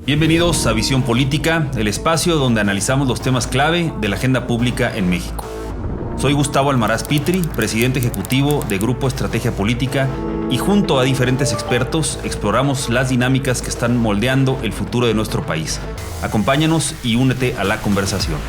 Bienvenidos a Visión Política, el espacio donde analizamos los temas clave de la agenda pública en México. Soy Gustavo Almaraz Pitri, presidente ejecutivo de Grupo Estrategia Política, y junto a diferentes expertos exploramos las dinámicas que están moldeando el futuro de nuestro país. Acompáñanos y únete a la conversación.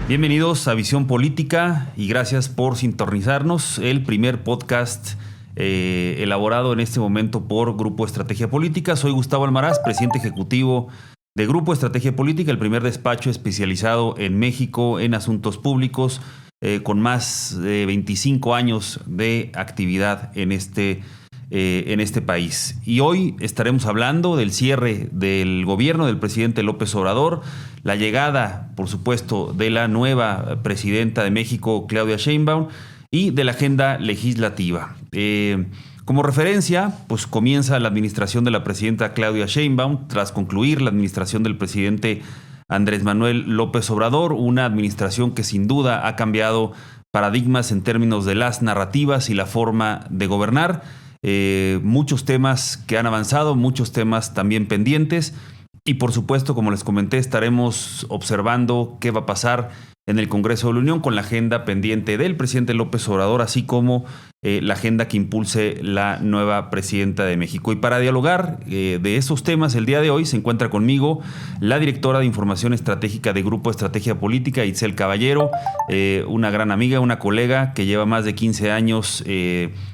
Bienvenidos a Visión Política y gracias por sintonizarnos, el primer podcast elaborado en este momento por Grupo Estrategia Política. Soy Gustavo Almaraz, presidente ejecutivo de Grupo Estrategia Política, el primer despacho especializado en México en asuntos públicos, con más de 25 años de actividad en este país. Y hoy estaremos hablando del cierre del gobierno del presidente López Obrador, la llegada, por supuesto, de la nueva presidenta de México, Claudia Sheinbaum, y de la agenda legislativa. Como referencia, pues comienza la administración de la presidenta Claudia Sheinbaum tras concluir la administración del presidente Andrés Manuel López Obrador, una administración que sin duda ha cambiado paradigmas en términos de las narrativas y la forma de gobernar. Muchos temas que han avanzado, muchos temas también pendientes y por supuesto, como les comenté, estaremos observando qué va a pasar en el Congreso de la Unión con la agenda pendiente del presidente López Obrador, así como la agenda que impulse la nueva presidenta de México. Y para dialogar de esos temas, el día de hoy se encuentra conmigo la directora de Información Estratégica de Grupo Estrategia Política, Itzel Caballero, una gran amiga, una colega que lleva más de 15 años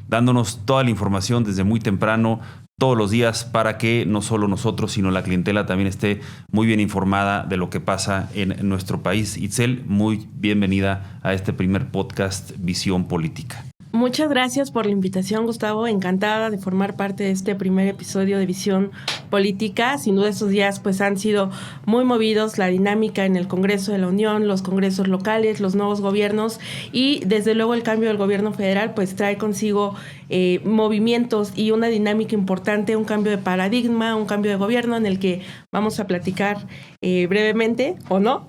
dándonos toda la información desde muy temprano, todos los días, para que no solo nosotros, sino la clientela también esté muy bien informada de lo que pasa en nuestro país. Itzel, muy bienvenida a este primer podcast Visión Política. Muchas gracias por la invitación, Gustavo. Encantada de formar parte de este primer episodio de Visión Política. Sin duda estos días pues han sido muy movidos, la dinámica en el Congreso de la Unión, los congresos locales, los nuevos gobiernos y desde luego el cambio del gobierno federal pues trae consigo movimientos y una dinámica importante, un cambio de paradigma, un cambio de gobierno en el que vamos a platicar brevemente o no.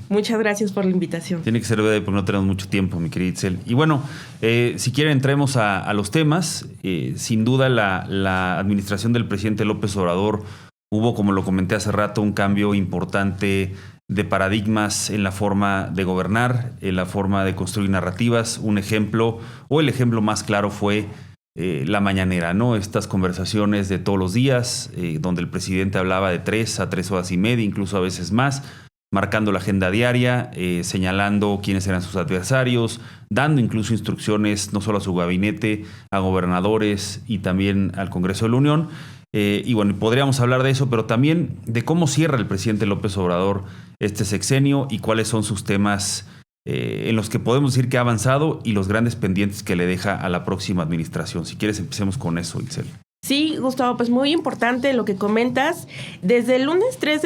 Muchas gracias por la invitación. Tiene que ser breve porque no tenemos mucho tiempo, mi querida Itzel. Y bueno, si quieren entremos a los temas. Sin duda la administración del presidente López Obrador hubo, como lo comenté hace rato, un cambio importante de paradigmas en la forma de gobernar, en la forma de construir narrativas. Un ejemplo, o el ejemplo más claro fue la mañanera, ¿no? Estas conversaciones de todos los días, donde el presidente hablaba de 3 a 3 horas y media, incluso a veces más, marcando la agenda diaria, señalando quiénes eran sus adversarios, dando incluso instrucciones no solo a su gabinete, a gobernadores y también al Congreso de la Unión. Y bueno, podríamos hablar de eso, pero también de cómo cierra el presidente López Obrador este sexenio y cuáles son sus temas en los que podemos decir que ha avanzado y los grandes pendientes que le deja a la próxima administración. Si quieres, empecemos con eso, Itzel. Sí, Gustavo, pues muy importante lo que comentas. Desde el lunes 3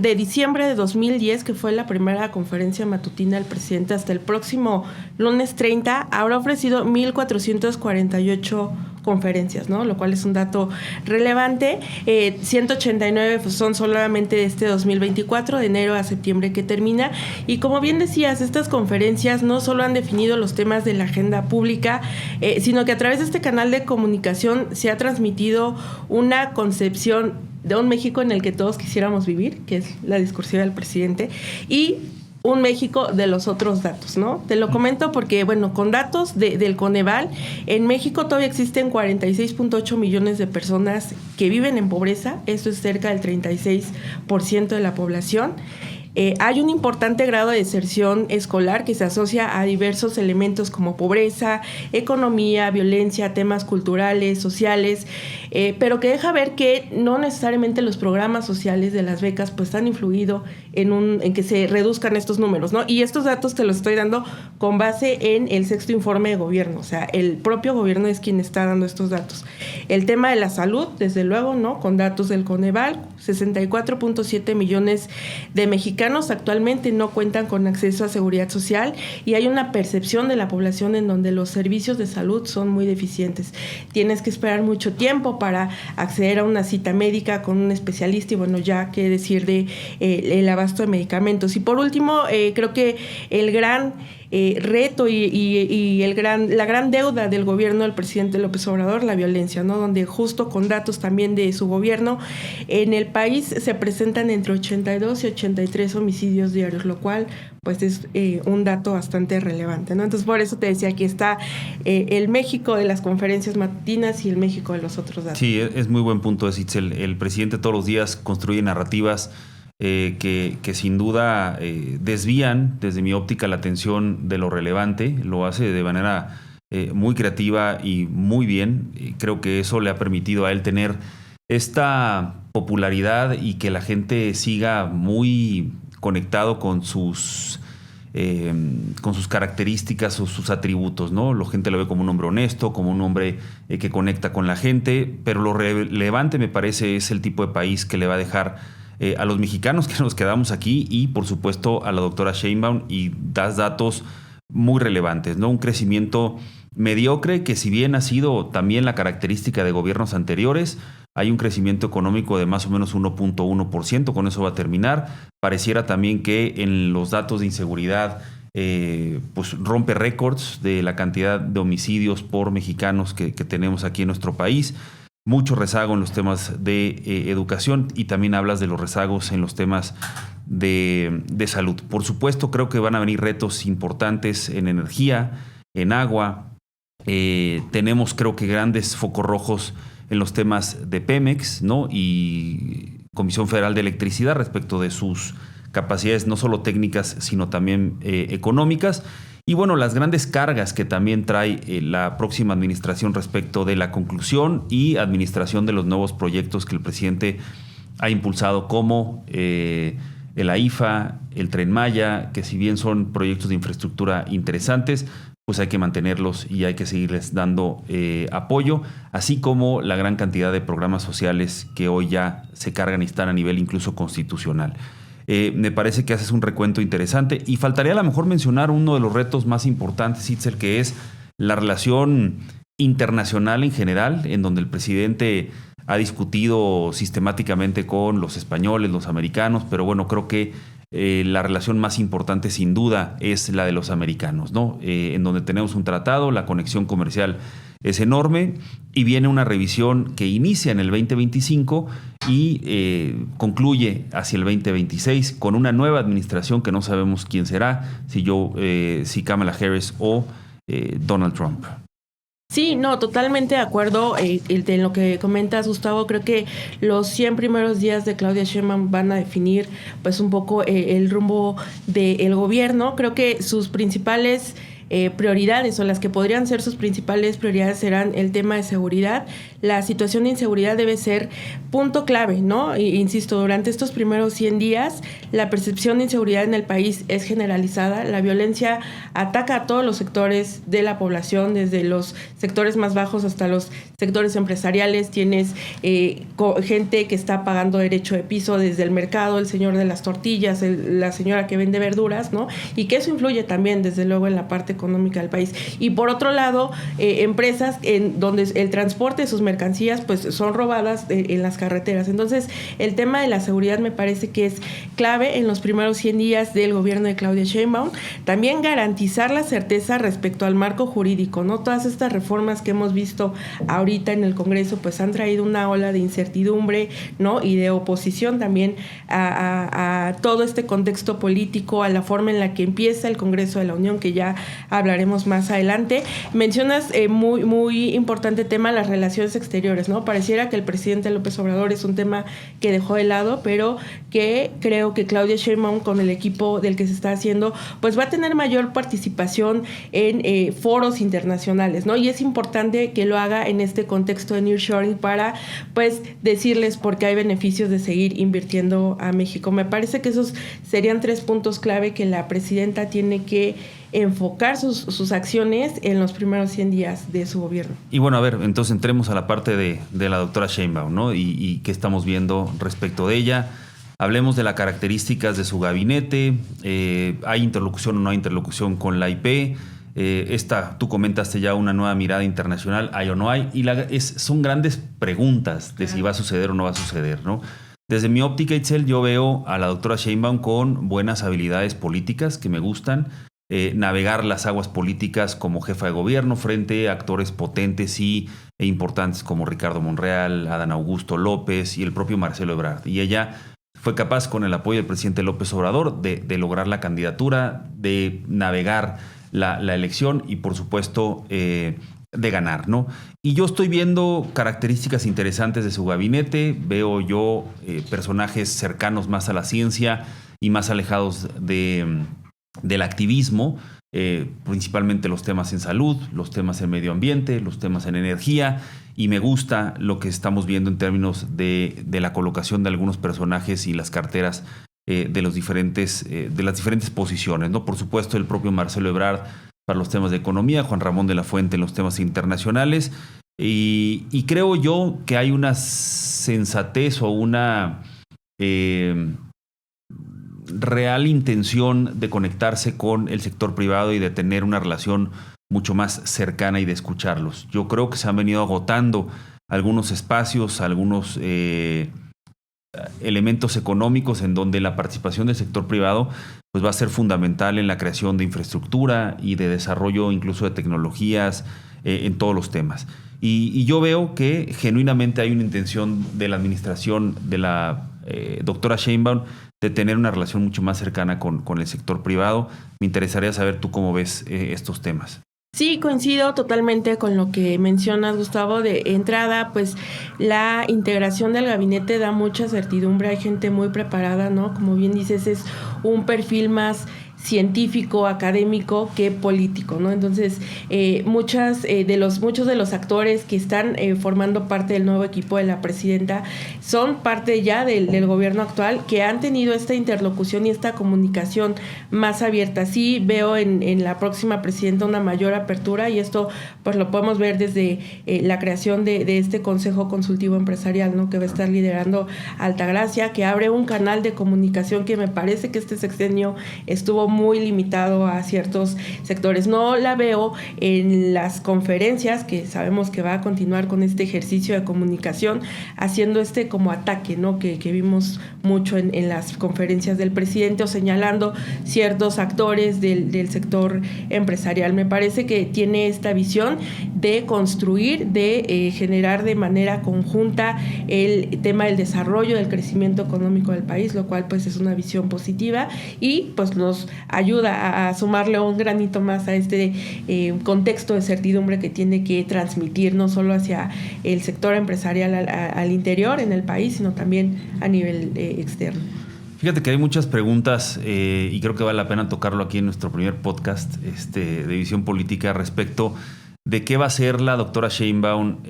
de diciembre de 2010, que fue la primera conferencia matutina del presidente, hasta el próximo lunes 30, habrá ofrecido 1,448 conferencias, ¿no? Lo cual es un dato relevante. 189 pues, son solamente de este 2024, de enero a septiembre que termina. Y como bien decías, estas conferencias no solo han definido los temas de la agenda pública, sino que a través de este canal de comunicación se ha transmitido una concepción de un México en el que todos quisiéramos vivir, que es la discursiva del presidente, y un México de los otros datos, ¿no? Te lo comento porque, bueno, con datos del Coneval, en México todavía existen 46.8 millones de personas que viven en pobreza. Esto es cerca del 36% de la población. Hay un importante grado de deserción escolar que se asocia a diversos elementos como pobreza, economía, violencia, temas culturales, sociales, pero que deja ver que no necesariamente los programas sociales de las becas pues han influido en que se reduzcan estos números, ¿no? Y estos datos te los estoy dando con base en el sexto informe de gobierno, o sea, el propio gobierno es quien está dando estos datos. El tema de la salud, desde luego, ¿no? Con datos del Coneval, 64.7 millones de mexicanos actualmente no cuentan con acceso a seguridad social y hay una percepción de la población en donde los servicios de salud son muy deficientes. Tienes que esperar mucho tiempo para acceder a una cita médica con un especialista y bueno, ya qué decir de el abasto de medicamentos. Y por último, creo que el gran reto y la gran deuda del gobierno del presidente López Obrador, la violencia, ¿no? Donde justo con datos también de su gobierno, en el país se presentan entre 82 y 83 homicidios diarios, lo cual pues es un dato bastante relevante, ¿no? Entonces por eso te decía, aquí está el México de las conferencias matutinas y el México de los otros datos. Sí, es muy buen punto, Itzel. El presidente todos los días construye narrativas que sin duda desvían, desde mi óptica, la atención de lo relevante. Lo hace de manera muy creativa y muy bien. Creo que eso le ha permitido a él tener esta popularidad y que la gente siga muy conectado con sus características o sus atributos, ¿no? La gente lo ve como un hombre honesto, como un hombre que conecta con la gente, pero lo relevante, me parece, es el tipo de país que le va a dejar a los mexicanos que nos quedamos aquí y, por supuesto, a la doctora Sheinbaum, y das datos muy relevantes, ¿no? Un crecimiento mediocre que, si bien ha sido también la característica de gobiernos anteriores, hay un crecimiento económico de más o menos 1.1%, con eso va a terminar. Pareciera también que en los datos de inseguridad pues rompe récords de la cantidad de homicidios por mexicanos que tenemos aquí en nuestro país. Mucho rezago en los temas de educación, y también hablas de los rezagos en los temas de salud. Por supuesto, creo que van a venir retos importantes en energía, en agua. Tenemos, creo que, grandes focos rojos en los temas de Pemex, ¿no? Y Comisión Federal de Electricidad respecto de sus capacidades no solo técnicas, sino también económicas. Y bueno, las grandes cargas que también trae la próxima administración respecto de la conclusión y administración de los nuevos proyectos que el presidente ha impulsado, como el AIFA, el Tren Maya, que si bien son proyectos de infraestructura interesantes, pues hay que mantenerlos y hay que seguirles dando apoyo, así como la gran cantidad de programas sociales que hoy ya se cargan y están a nivel incluso constitucional. Me parece que haces un recuento interesante, y faltaría a lo mejor mencionar uno de los retos más importantes, Itzel, que es la relación internacional en general, en donde el presidente ha discutido sistemáticamente con los españoles, los americanos, pero bueno, creo que la relación más importante sin duda es la de los americanos, ¿no? En donde tenemos un tratado, la conexión comercial es enorme, y viene una revisión que inicia en el 2025 y concluye hacia el 2026 con una nueva administración que no sabemos quién será, si Kamala Harris o Donald Trump. Sí, no, totalmente de acuerdo en lo que comentas, Gustavo. Creo que los 100 primeros días de Claudia Sheinbaum van a definir pues un poco el rumbo del gobierno. Creo que sus principales prioridades, o las que podrían ser sus principales prioridades, serán el tema de seguridad. La situación de inseguridad debe ser punto clave, ¿no? Insisto, durante estos primeros 100 días, la percepción de inseguridad en el país es generalizada. La violencia ataca a todos los sectores de la población, desde los sectores más bajos hasta los sectores empresariales. Tienes gente que está pagando derecho de piso desde el mercado, el señor de las tortillas, la señora que vende verduras, ¿no? Y que eso influye también, desde luego, en la parte económica del país. Y por otro lado, empresas en donde el transporte de sus mercancías pues son robadas en las carreteras. Entonces, el tema de la seguridad me parece que es clave en los primeros 100 días del gobierno de Claudia Sheinbaum. También garantizar la certeza respecto al marco jurídico, ¿no? Todas estas reformas que hemos visto ahorita en el Congreso pues han traído una ola de incertidumbre, ¿no? Y de oposición también a todo este contexto político, a la forma en la que empieza el Congreso de la Unión, que ya hablaremos más adelante. Mencionas muy, muy importante tema, las relaciones exteriores, ¿no? Pareciera que el presidente López Obrador es un tema que dejó de lado, pero que creo que Claudia Sheinbaum, con el equipo del que se está haciendo, pues va a tener mayor participación en foros internacionales, ¿no? Y es importante que lo haga en este contexto de nearshoring para, pues, decirles por qué hay beneficios de seguir invirtiendo a México. Me parece que esos serían 3 puntos clave que la presidenta tiene que enfocar sus acciones en los primeros 100 días de su gobierno. Y bueno, a ver, entonces entremos a la parte de la doctora Sheinbaum, ¿no? Y qué estamos viendo respecto de ella. Hablemos de las características de su gabinete. ¿Hay interlocución o no hay interlocución con la IP? Tú comentaste ya una nueva mirada internacional, ¿hay o no hay? Y son grandes preguntas de si va a suceder o no va a suceder, ¿no? Desde mi óptica, Itzel, yo veo a la doctora Sheinbaum con buenas habilidades políticas que me gustan. navegar las aguas políticas como jefa de gobierno frente a actores potentes e importantes como Ricardo Monreal, Adán Augusto López y el propio Marcelo Ebrard. Y ella fue capaz, con el apoyo del presidente López Obrador, de lograr la candidatura, de navegar la elección y, por supuesto, de ganar, ¿no? Y yo estoy viendo características interesantes de su gabinete. Veo yo personajes cercanos más a la ciencia y más alejados del activismo, principalmente los temas en salud, los temas en medio ambiente, los temas en energía, y me gusta lo que estamos viendo en términos de la colocación de algunos personajes y las carteras de las diferentes posiciones, ¿no? Por supuesto, el propio Marcelo Ebrard para los temas de economía, Juan Ramón de la Fuente en los temas internacionales, y creo yo que hay una sensatez o una real intención de conectarse con el sector privado y de tener una relación mucho más cercana y de escucharlos. Yo creo que se han venido agotando algunos espacios, algunos elementos económicos en donde la participación del sector privado pues va a ser fundamental en la creación de infraestructura y de desarrollo incluso de tecnologías en todos los temas. Y yo veo que genuinamente hay una intención de la administración de la doctora Sheinbaum de tener una relación mucho más cercana con el sector privado. Me interesaría saber tú cómo ves estos temas. Sí, coincido totalmente con lo que mencionas, Gustavo. De entrada, pues la integración del gabinete da mucha certidumbre. Hay gente muy preparada, ¿no? Como bien dices, es un perfil más científico, académico que político, ¿no? Entonces, muchos de los actores que están formando parte del nuevo equipo de la presidenta son parte ya del gobierno actual, que han tenido esta interlocución y esta comunicación más abierta. Sí veo en la próxima presidenta una mayor apertura, y esto pues lo podemos ver desde la creación de este Consejo Consultivo Empresarial, ¿no? Que va a estar liderando Altagracia, que abre un canal de comunicación que me parece que este sexenio estuvo muy limitado a ciertos sectores. No la veo en las conferencias, que sabemos que va a continuar con este ejercicio de comunicación, haciendo como ataque, ¿no? Que vimos mucho en las conferencias del presidente, o señalando ciertos actores del sector empresarial. Me parece que tiene esta visión de construir, de generar de manera conjunta el tema del desarrollo, del crecimiento económico del país, lo cual pues es una visión positiva y pues nos ayuda a sumarle un granito más a este contexto de certidumbre que tiene que transmitir no solo hacia el sector empresarial al interior en el país, sino también a nivel externo. Fíjate que hay muchas preguntas y creo que vale la pena tocarlo aquí en nuestro primer podcast de Visión Política respecto de qué va a hacer la doctora Sheinbaum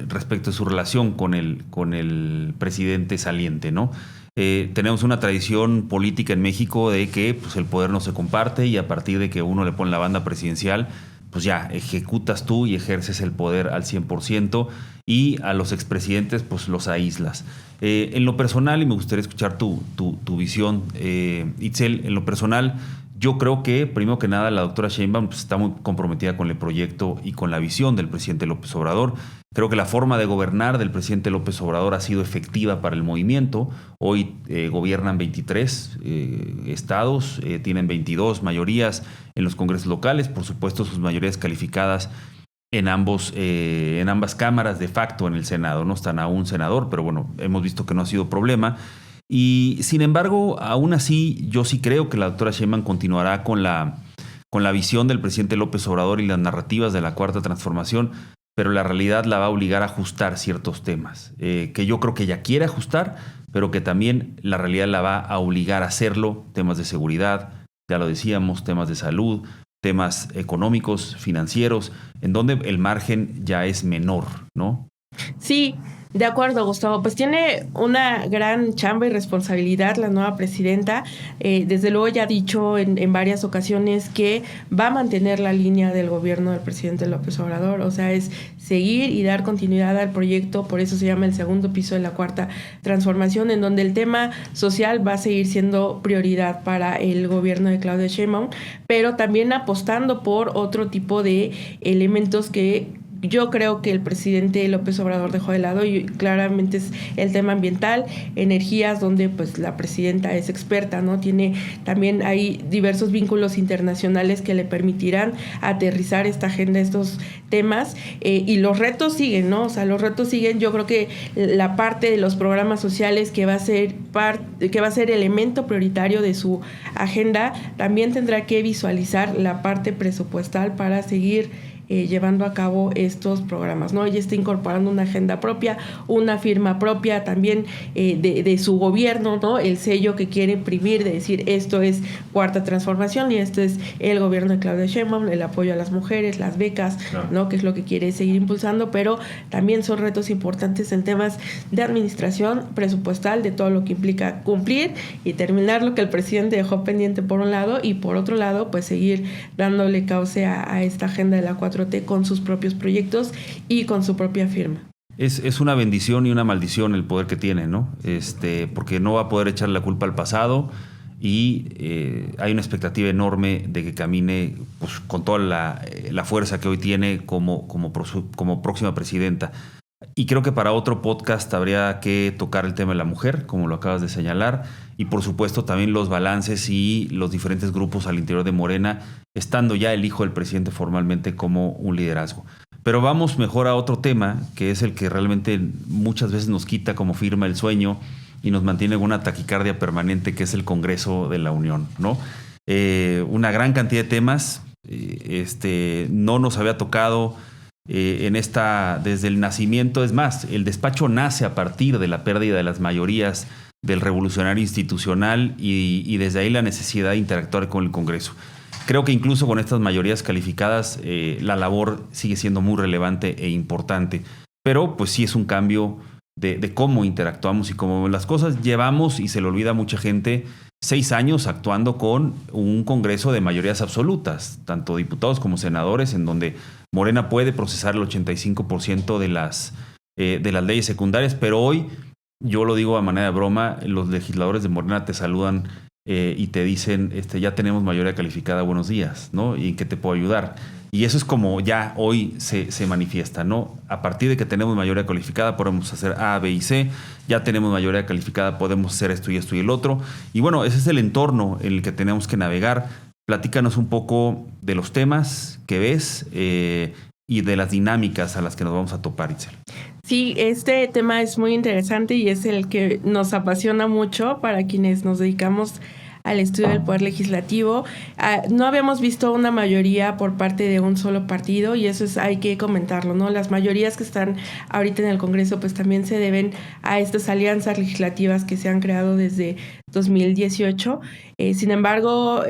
respecto a su relación con el presidente saliente, ¿no? Tenemos una tradición política en México de que pues, el poder no se comparte, y a partir de que uno le pone la banda presidencial, pues ya ejecutas tú y ejerces el poder al 100%, y a los expresidentes pues los aíslas. En lo personal, y me gustaría escuchar tu visión, Itzel, en lo personal, yo creo que, primero que nada, la doctora Sheinbaum pues, está muy comprometida con el proyecto y con la visión del presidente López Obrador. Creo que la forma de gobernar del presidente López Obrador ha sido efectiva para el movimiento. Hoy gobiernan 23 estados, tienen 22 mayorías en los congresos locales, por supuesto sus mayorías calificadas en ambas cámaras, de facto en el Senado. No están a un senador, pero bueno, hemos visto que no ha sido problema. Y sin embargo, aún así, yo sí creo que la doctora Sheinbaum continuará con la visión del presidente López Obrador y las narrativas de la Cuarta Transformación, pero la realidad la va a obligar a ajustar ciertos temas, que yo creo que ella quiere ajustar, pero que también la realidad la va a obligar a hacerlo. Temas de seguridad, ya lo decíamos, temas de salud, temas económicos, financieros, en donde el margen ya es menor, ¿no? Sí, de acuerdo, Gustavo. Pues tiene una gran chamba y responsabilidad la nueva presidenta. Desde luego ya ha dicho en varias ocasiones que va a mantener la línea del gobierno del presidente López Obrador. O sea, es seguir y dar continuidad al proyecto. Por eso se llama el segundo piso de la Cuarta Transformación, en donde el tema social va a seguir siendo prioridad para el gobierno de Claudia Sheinbaum, pero también apostando por otro tipo de elementos que yo creo que el presidente López Obrador dejó de lado, y claramente es el tema ambiental, energías, donde pues la presidenta es experta, ¿no? También hay diversos vínculos internacionales que le permitirán aterrizar esta agenda, estos temas, y los retos siguen, ¿no? O sea, los retos siguen. Yo creo que la parte de los programas sociales que va a ser elemento prioritario de su agenda, también tendrá que visualizar la parte presupuestal para seguir llevando a cabo estos programas, ¿no? Ella está incorporando una agenda propia, una firma propia también de su gobierno, ¿no? El sello que quiere imprimir de decir esto es Cuarta Transformación y esto es el gobierno de Claudia Sheinbaum, el apoyo a las mujeres, las becas, claro, ¿no? Que es lo que quiere seguir impulsando, pero también son retos importantes en temas de administración presupuestal, de todo lo que implica cumplir y terminar lo que el presidente dejó pendiente por un lado, y por otro lado, pues seguir dándole cauce a esta agenda de la 4T con sus propios proyectos y con su propia firma. Es una bendición y una maldición el poder que tiene, ¿no? Porque no va a poder echarle la culpa al pasado, y hay una expectativa enorme de que camine pues, con toda la fuerza que hoy tiene como próxima presidenta. Y creo que para otro podcast habría que tocar el tema de la mujer, como lo acabas de señalar, y por supuesto también los balances y los diferentes grupos al interior de Morena, estando ya el hijo del presidente formalmente como un liderazgo. Pero vamos mejor a otro tema, que es el que realmente muchas veces nos quita como firma el sueño y nos mantiene con una taquicardia permanente, que es el Congreso de la Unión, ¿no? Una gran cantidad de temas, no nos había tocado desde el nacimiento. Es más, el despacho nace a partir de la pérdida de las mayorías del revolucionario institucional, y desde ahí la necesidad de interactuar con el Congreso. Creo que incluso con estas mayorías calificadas la labor sigue siendo muy relevante e importante, pero pues sí es un cambio de cómo interactuamos y cómo las cosas. Llevamos, y se le olvida a mucha gente, 6 años actuando con un Congreso de mayorías absolutas, tanto diputados como senadores, en donde Morena puede procesar el 85% de las leyes secundarias, pero hoy, yo lo digo a manera de broma, los legisladores de Morena te saludan y te dicen, ya tenemos mayoría calificada, buenos días, ¿no? ¿Y en qué te puedo ayudar? Y eso es como ya hoy se manifiesta, ¿no? A partir de que tenemos mayoría calificada podemos hacer A, B y C, ya tenemos mayoría calificada, podemos hacer esto y esto y el otro. Y bueno, ese es el entorno en el que tenemos que navegar. Platícanos un poco de los temas que ves y de las dinámicas a las que nos vamos a topar, Itzel. Sí, este tema es muy interesante y es el que nos apasiona mucho para quienes nos dedicamos al estudio del poder legislativo. No habíamos visto una mayoría por parte de un solo partido, y eso hay que comentarlo, ¿no? Las mayorías que están ahorita en el Congreso pues también se deben a estas alianzas legislativas que se han creado desde 2018. Sin embargo,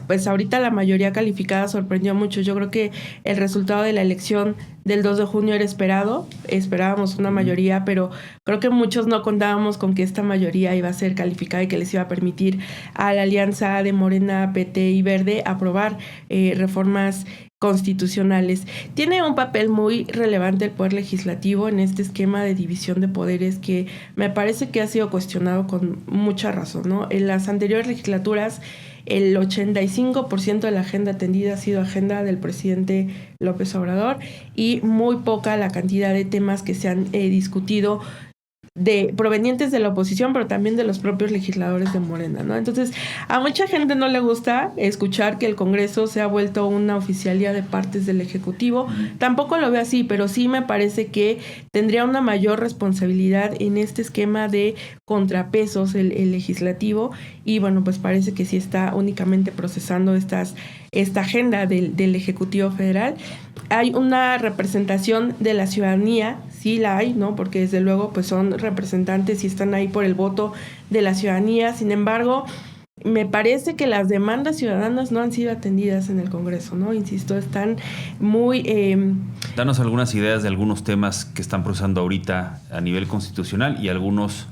pues ahorita la mayoría calificada sorprendió mucho. Yo creo que el resultado de la elección del 2 de junio era esperado. Esperábamos una mayoría, pero creo que muchos no contábamos con que esta mayoría iba a ser calificada y que les iba a permitir a la alianza de Morena, PT y Verde aprobar reformas constitucionales. Tiene un papel muy relevante el poder legislativo en este esquema de división de poderes que me parece que ha sido cuestionado con mucha razón, ¿no? En las anteriores legislaturas, el 85% de la agenda atendida ha sido agenda del presidente López Obrador, y muy poca la cantidad de temas que se han discutido provenientes de la oposición, pero también de los propios legisladores de Morena, ¿no? Entonces, a mucha gente no le gusta escuchar que el Congreso se ha vuelto una oficialía de partes del Ejecutivo. Tampoco lo veo así, pero sí me parece que tendría una mayor responsabilidad en este esquema de contrapesos el legislativo, y bueno, pues parece que sí está únicamente procesando esta agenda del Ejecutivo Federal. Hay una representación de la ciudadanía, sí la hay, ¿no? Porque desde luego pues son representantes y están ahí por el voto de la ciudadanía. Sin embargo, me parece que las demandas ciudadanas no han sido atendidas en el Congreso, ¿no? Insisto, están muy... Danos algunas ideas de algunos temas que están procesando ahorita a nivel constitucional y algunos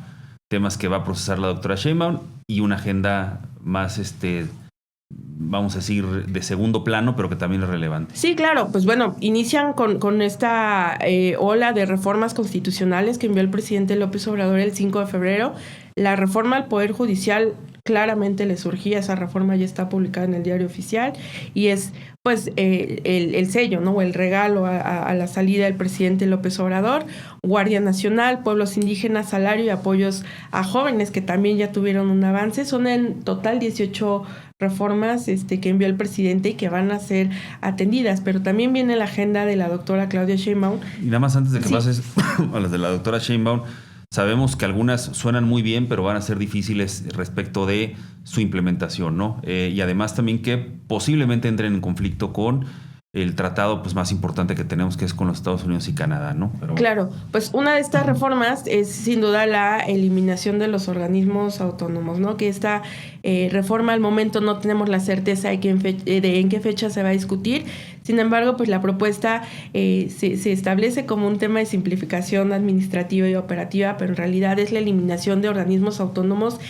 temas que va a procesar la doctora Sheinbaum, y una agenda más vamos a decir, de segundo plano, pero que también es relevante. Sí, claro. Pues bueno, inician con esta ola de reformas constitucionales que envió el presidente López Obrador el 5 de febrero. La reforma al Poder Judicial claramente le surgía. Esa reforma ya está publicada en el Diario Oficial y es pues el sello, ¿no? O el regalo a la salida del presidente López Obrador. Guardia Nacional, pueblos indígenas, salario y apoyos a jóvenes, que también ya tuvieron un avance. Son en total 18 reformas que envió el presidente y que van a ser atendidas, pero también viene la agenda de la doctora Claudia Sheinbaum. Y nada más antes de que pases a las de la doctora Sheinbaum, sabemos que algunas suenan muy bien, pero van a ser difíciles respecto de su implementación, ¿no? Y además también que posiblemente entren en conflicto con el tratado pues más importante que tenemos, que es con los Estados Unidos y Canadá, ¿no? Pero claro, pues una de estas reformas es sin duda la eliminación de los organismos autónomos, ¿no? Que esta reforma al momento no tenemos la certeza de en qué fecha se va a discutir. Sin embargo, pues la propuesta se establece como un tema de simplificación administrativa y operativa, pero en realidad es la eliminación de organismos autónomos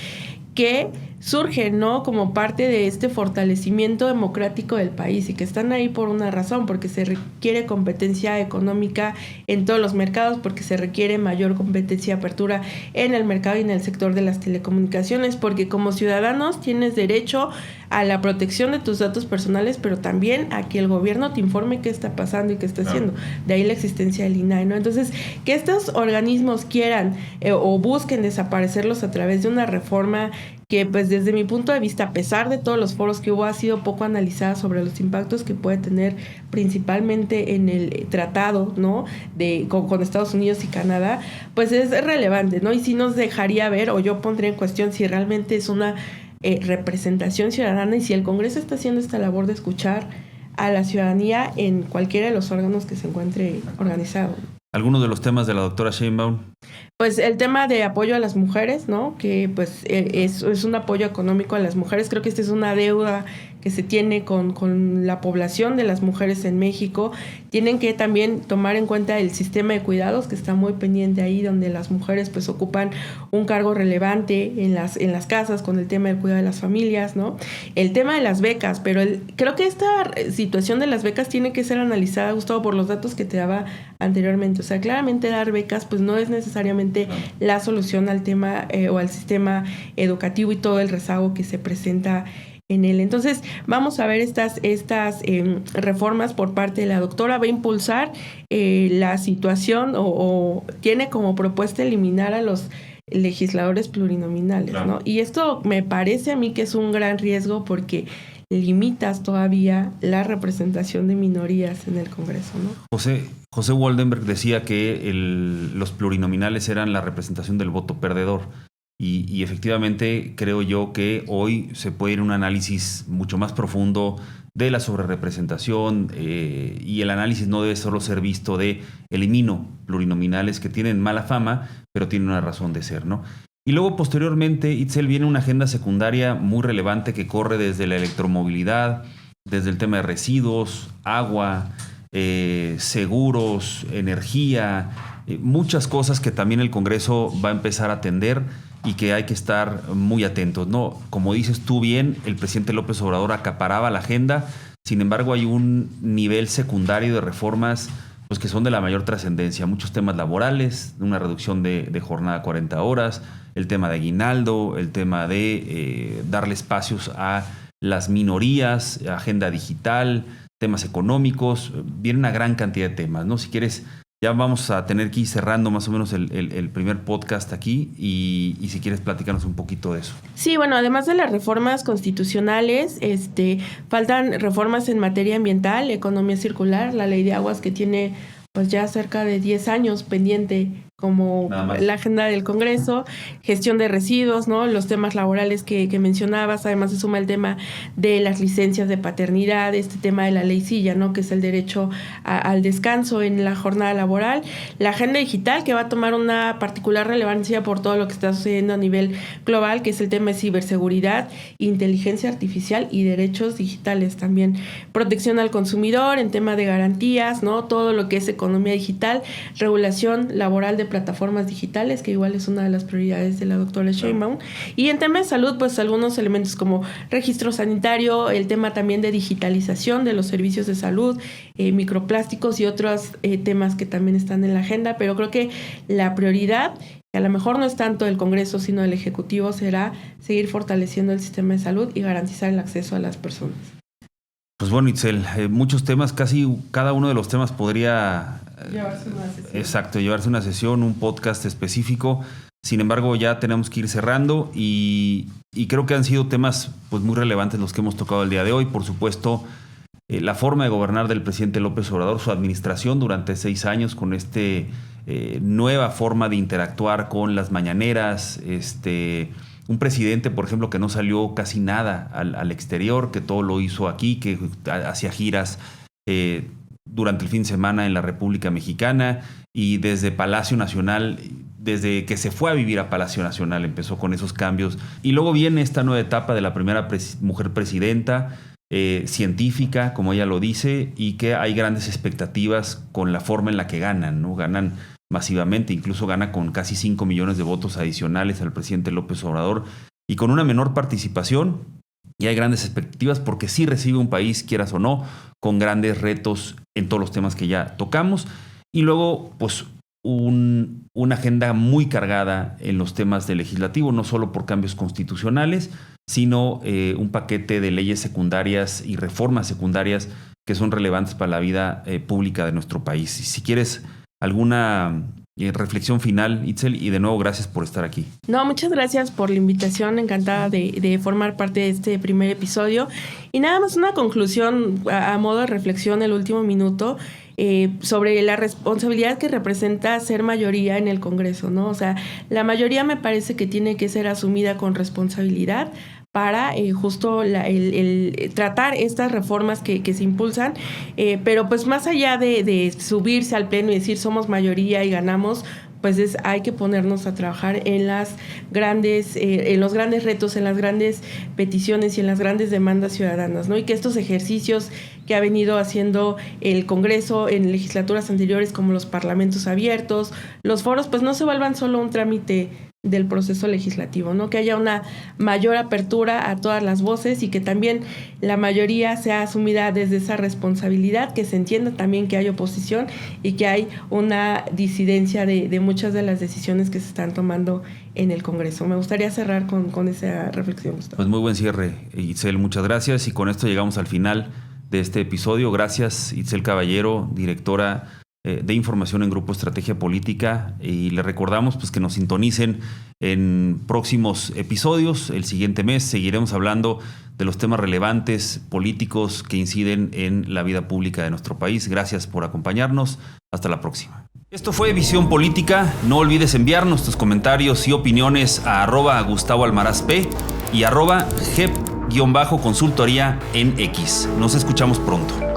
que surgen, ¿no? Como parte de este fortalecimiento democrático del país y que están ahí por una razón, porque se requiere competencia económica en todos los mercados, porque se requiere mayor competencia y apertura en el mercado y en el sector de las telecomunicaciones, porque como ciudadanos tienes derecho a la protección de tus datos personales, pero también a que el gobierno te informe qué está pasando y qué está haciendo. De ahí la existencia del INAI, ¿no? Entonces, que estos organismos quieran o busquen desaparecerlos a través de una reforma que pues desde mi punto de vista, a pesar de todos los foros que hubo, ha sido poco analizada sobre los impactos que puede tener principalmente en el tratado, ¿no? Con Estados Unidos y Canadá, pues es relevante, ¿no? Y sí nos dejaría ver, o yo pondría en cuestión si realmente es una representación ciudadana y si el Congreso está haciendo esta labor de escuchar a la ciudadanía en cualquiera de los órganos que se encuentre organizado. ¿Algunos de los temas de la doctora Sheinbaum? Pues el tema de apoyo a las mujeres, ¿no? Que pues es un apoyo económico a las mujeres. Creo que esta es una deuda que se tiene con la población de las mujeres en México. Tienen que también tomar en cuenta el sistema de cuidados, que está muy pendiente ahí, donde las mujeres pues ocupan un cargo relevante en las casas con el tema del cuidado de las familias, ¿no? El tema de las becas, pero creo que esta situación de las becas tiene que ser analizada, Gustavo, por los datos que te daba anteriormente. O sea, claramente dar becas pues no es necesariamente la solución al tema o al sistema educativo y todo el rezago que se presenta en él. Entonces, vamos a ver estas reformas por parte de la doctora. Va a impulsar la situación o tiene como propuesta eliminar a los legisladores plurinominales, claro, ¿no? Y esto me parece a mí que es un gran riesgo porque limitas todavía la representación de minorías en el Congreso, ¿no? José Woldenberg decía que los plurinominales eran la representación del voto perdedor. Y efectivamente creo yo que hoy se puede ir a un análisis mucho más profundo de la sobrerepresentación y el análisis no debe solo ser visto de elimino plurinominales que tienen mala fama, pero tienen una razón de ser, ¿no? Y luego posteriormente, Itzel, viene una agenda secundaria muy relevante que corre desde la electromovilidad, desde el tema de residuos, agua, seguros, energía, muchas cosas que también el Congreso va a empezar a atender y que hay que estar muy atentos, ¿no? Como dices tú bien, el presidente López Obrador acaparaba la agenda, sin embargo hay un nivel secundario de reformas pues, que son de la mayor trascendencia, muchos temas laborales, una reducción de jornada a 40 horas, el tema de aguinaldo, el tema de darle espacios a las minorías, agenda digital, temas económicos, viene una gran cantidad de temas, ¿no? Si quieres, ya vamos a tener que ir cerrando más o menos el primer podcast aquí y si quieres platicarnos un poquito de eso. Sí, bueno, además de las reformas constitucionales, faltan reformas en materia ambiental, economía circular, la ley de aguas que tiene pues ya cerca de 10 años pendiente como la agenda del Congreso, gestión de residuos, ¿no? Los temas laborales que mencionabas, además se suma el tema de las licencias de paternidad, este tema de la ley Silla, ¿no? Que es el derecho al descanso en la jornada laboral, la agenda digital que va a tomar una particular relevancia por todo lo que está sucediendo a nivel global, que es el tema de ciberseguridad, inteligencia artificial y derechos digitales también, protección al consumidor en tema de garantías, ¿no? Todo lo que es economía digital, regulación laboral de plataformas digitales, que igual es una de las prioridades de la doctora Sheinbaum. Y en tema de salud, pues algunos elementos como registro sanitario, el tema también de digitalización de los servicios de salud, microplásticos y otros temas que también están en la agenda, pero creo que la prioridad que a lo mejor no es tanto el Congreso, sino el Ejecutivo, será seguir fortaleciendo el sistema de salud y garantizar el acceso a las personas. Pues bueno, Itzel, muchos temas, casi cada uno de los temas podría llevarse una sesión. Exacto, llevarse una sesión, un podcast específico. Sin embargo, ya tenemos que ir cerrando y creo que han sido temas pues muy relevantes los que hemos tocado el día de hoy. Por supuesto, la forma de gobernar del presidente López Obrador, su administración durante 6 años con nueva forma de interactuar con las mañaneras, un presidente, por ejemplo, que no salió casi nada al exterior, que todo lo hizo aquí, que hacía giras durante el fin de semana en la República Mexicana y desde Palacio Nacional, desde que se fue a vivir a Palacio Nacional, empezó con esos cambios. Y luego viene esta nueva etapa de la primera mujer presidenta, científica, como ella lo dice, y que hay grandes expectativas con la forma en la que ganan, ¿no? Ganan masivamente, incluso gana con casi 5 millones de votos adicionales al presidente López Obrador y con una menor participación. Y hay grandes expectativas porque sí recibe un país, quieras o no, con grandes retos en todos los temas que ya tocamos. Y luego, pues, una agenda muy cargada en los temas del legislativo, no solo por cambios constitucionales, sino un paquete de leyes secundarias y reformas secundarias que son relevantes para la vida pública de nuestro país. Y si quieres alguna reflexión final, Itzel, y de nuevo gracias por estar aquí. No, muchas gracias por la invitación, encantada de formar parte de este primer episodio. Y nada más una conclusión a modo de reflexión, el último minuto, sobre la responsabilidad que representa ser mayoría en el Congreso, ¿no? O sea, la mayoría me parece que tiene que ser asumida con responsabilidad para justo el tratar estas reformas que se impulsan, pero pues más allá de subirse al pleno y decir somos mayoría y ganamos, pues hay que ponernos a trabajar en los grandes retos, en las grandes peticiones y en las grandes demandas ciudadanas, ¿no? Y que estos ejercicios que ha venido haciendo el Congreso en legislaturas anteriores, como los parlamentos abiertos, los foros, pues no se vuelvan solo un trámite del proceso legislativo, ¿no? Que haya una mayor apertura a todas las voces y que también la mayoría sea asumida desde esa responsabilidad, que se entienda también que hay oposición y que hay una disidencia de muchas de las decisiones que se están tomando en el Congreso. Me gustaría cerrar con esa reflexión, Gustavo. Pues muy buen cierre, Itzel, muchas gracias, y con esto llegamos al final de este episodio. Gracias, Itzel Caballero, directora de información en Grupo Estrategia Política, y le recordamos pues que nos sintonicen en próximos episodios. El siguiente mes seguiremos hablando de los temas relevantes políticos que inciden en la vida pública de nuestro país. Gracias por acompañarnos. Hasta la próxima. Esto fue Visión Política. No olvides enviarnos tus comentarios y opiniones a @GustavoAlmarazP y @GEP-consultoría en X. Nos escuchamos pronto.